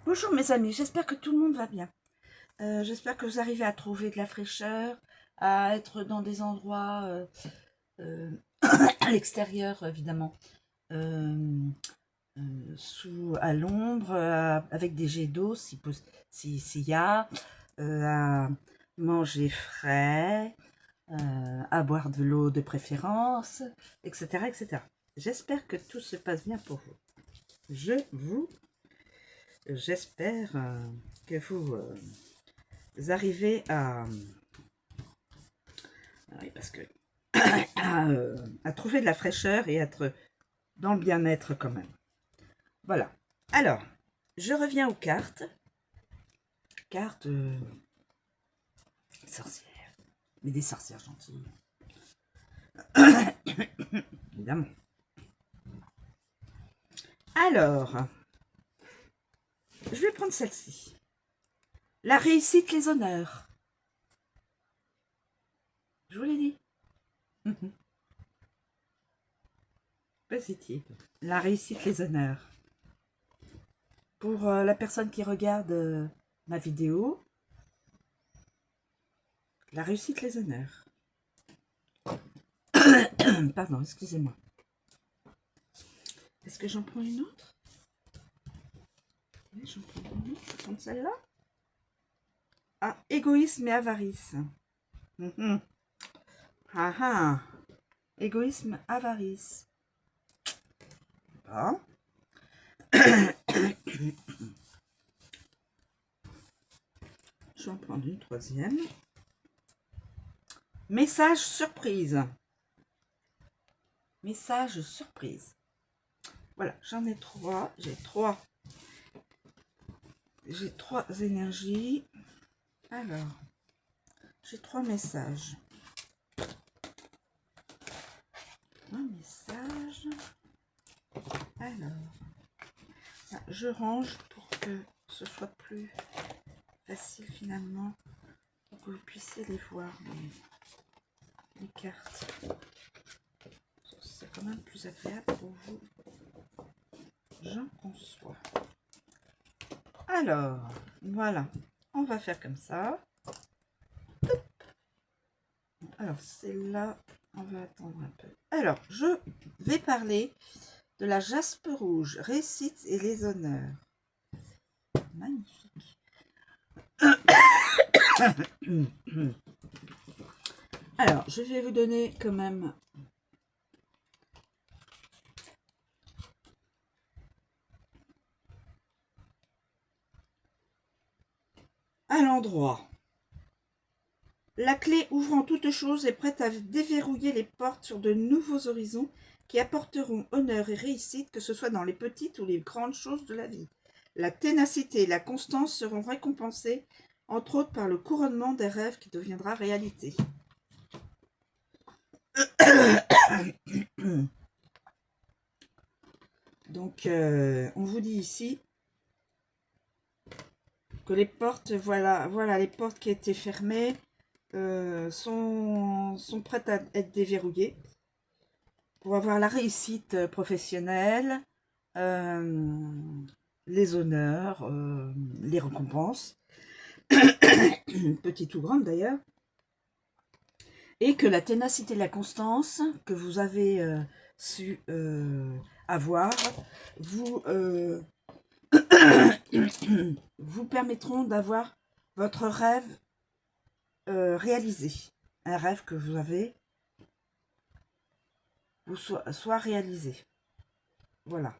Bonjour mes amis, j'espère que tout le monde va bien. J'espère que vous arrivez à trouver de la fraîcheur, à être dans des endroits euh, à l'extérieur évidemment, euh, à l'ombre, avec des jets d'eau s'il y a, à manger frais, à boire de l'eau de préférence, etc., etc. J'espère que tout se passe bien pour vous. J'espère que vous arrivez oui, parce que à trouver de la fraîcheur et être dans le bien-être quand même. Voilà. Alors, je reviens aux cartes. Cartes sorcières. Mais des sorcières gentilles. Évidemment. Alors, je vais prendre celle-ci. La réussite, les honneurs. Je vous l'ai dit. Positive. La réussite, les honneurs. Pour la personne qui regarde ma vidéo, la réussite, les honneurs. Pardon, excusez-moi. Est-ce que j'en prends une autre? Oui, j'en prends une autre. Je vais prendre celle-là. Ah, égoïsme et avarice. Ah ah. Égoïsme, avarice. Bon. Je vais en prendre une troisième. Message surprise. Message surprise. Voilà, j'en ai trois. J'ai trois énergies. Alors, j'ai trois messages. Un message. Alors, je range pour que ce soit plus facile finalement, pour que vous puissiez les voir, les cartes. C'est quand même plus agréable pour vous. J'en conçois. Alors, voilà. On va faire comme ça. Alors, celle-là, on va attendre un peu. Alors, je vais parler de la jaspe rouge, réussite et les honneurs. Magnifique. Alors, je vais vous donner quand même à l'endroit. La clé ouvrant toute chose est prête à déverrouiller les portes sur de nouveaux horizons qui apporteront honneur et réussite, que ce soit dans les petites ou les grandes choses de la vie. La ténacité et la constance seront récompensées, entre autres par le couronnement des rêves qui deviendra réalité. Donc, on vous dit ici que les portes, voilà les portes qui étaient fermées sont prêtes à être déverrouillées pour avoir la réussite professionnelle, les honneurs, les récompenses, petites ou grandes d'ailleurs, et que la ténacité et la constance que vous avez su avoir vous, vous permettront d'avoir votre rêve réalisé. Un rêve que vous avez soit réalisé. Voilà.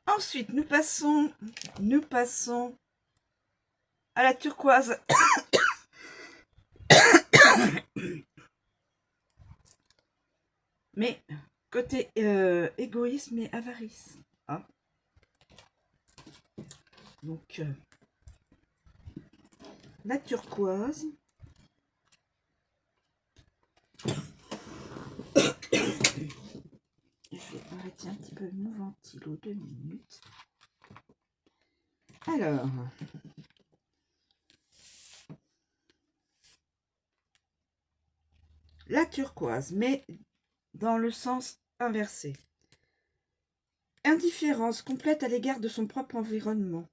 Ensuite, nous passons à la turquoise. Mais côté égoïsme et avarice. Hein. Donc, la turquoise. Je vais arrêter un petit peu mon ventilo 2 minutes. Alors, la turquoise, mais dans le sens inversé. indifférence complète à l'égard de son propre environnement,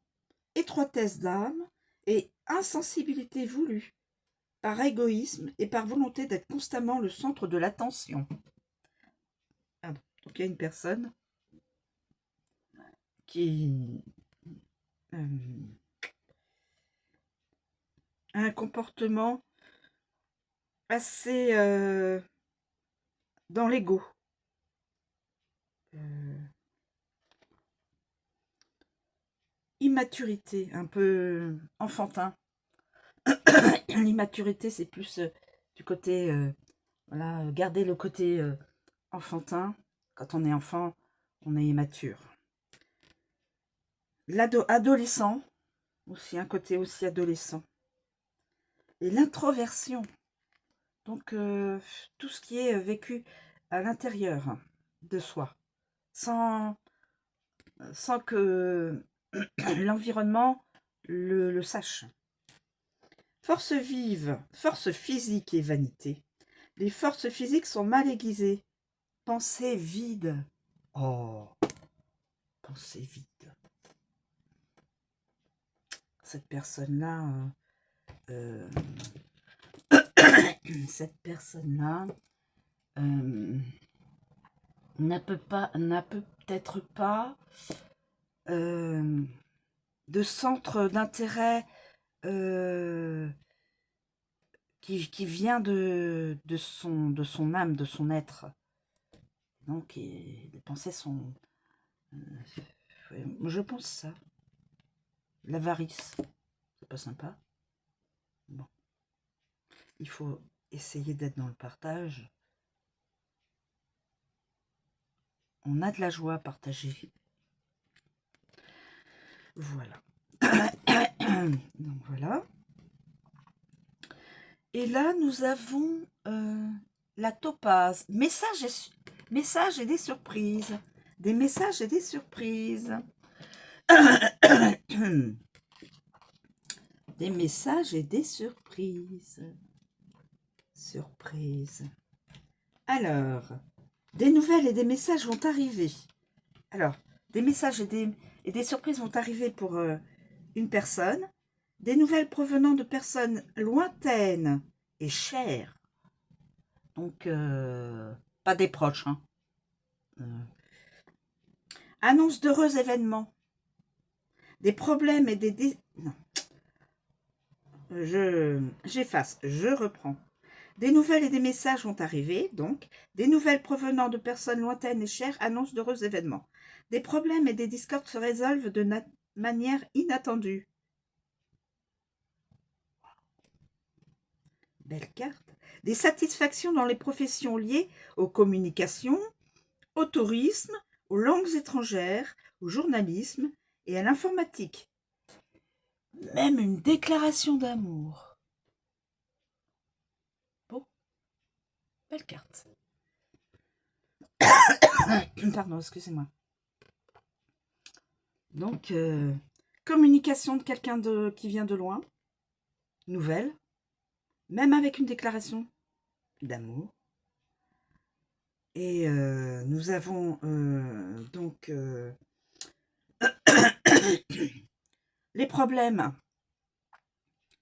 étroitesse d'âme et insensibilité voulue, par égoïsme et par volonté d'être constamment le centre de l'attention. Pardon. Donc il y a une personne qui a un comportement assez dans l'ego. Immaturité, un peu enfantin. L'immaturité, c'est plus du côté, voilà, garder le côté enfantin. Quand on est enfant, on est immature. L'adolescent, aussi un côté aussi adolescent. Et l'introversion, donc tout ce qui est vécu à l'intérieur de soi, sans que l'environnement le sache. Force vive, force physique et vanité. Les forces physiques sont mal aiguisées. Pensée vide. Oh, pensée vide. Cette personne-là, cette personne-là n'a peut-être pas de centre d'intérêt qui vient de son âme, de son être. Donc, les pensées sont... je pense ça. L'avarice, c'est pas sympa. Bon. Il faut essayer d'être dans le partage. On a de la joie à partager. Voilà. Donc voilà. Et là, nous avons la topaze. Messages et des surprises. Des messages et des surprises. Des messages et des surprises. Surprise. Alors, des nouvelles et des messages vont arriver. Alors, des messages et des surprises vont arriver pour une personne. Des nouvelles provenant de personnes lointaines et chères. Donc, pas des proches. Hein. Annonce d'heureux événements. Des problèmes et des... Non. J'efface, je reprends. Des nouvelles et des messages vont arriver, donc. Des nouvelles provenant de personnes lointaines et chères annoncent d'heureux événements. Des problèmes et des discordes se résolvent de manière inattendue. Belle carte. Des satisfactions dans les professions liées aux communications, au tourisme, aux langues étrangères, au journalisme et à l'informatique. Même une déclaration d'amour. Beau. Belle carte. Pardon, excusez-moi. Donc, communication de quelqu'un qui vient de loin. Nouvelle. Même avec une déclaration d'amour. Et nous avons donc les problèmes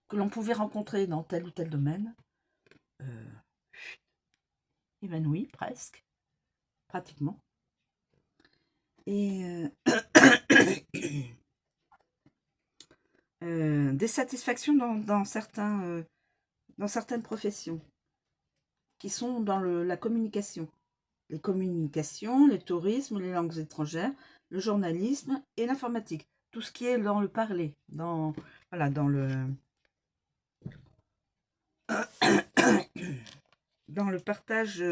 que l'on pouvait rencontrer dans tel ou tel domaine. Évanouis, presque. Pratiquement. Et des satisfactions dans certaines professions qui sont dans la communication. Les communications, le tourisme, les langues étrangères, le journalisme et l'informatique. Tout ce qui est dans le parler, dans le dans le partage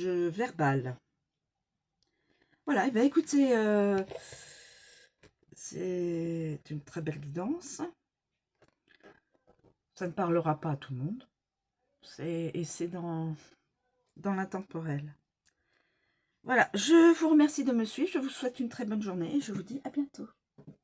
verbal. Voilà, et bien écoutez, c'est une très belle guidance. Ça ne parlera pas à tout le monde. Et c'est dans l'intemporel. Voilà, je vous remercie de me suivre. Je vous souhaite une très bonne journée et je vous dis à bientôt.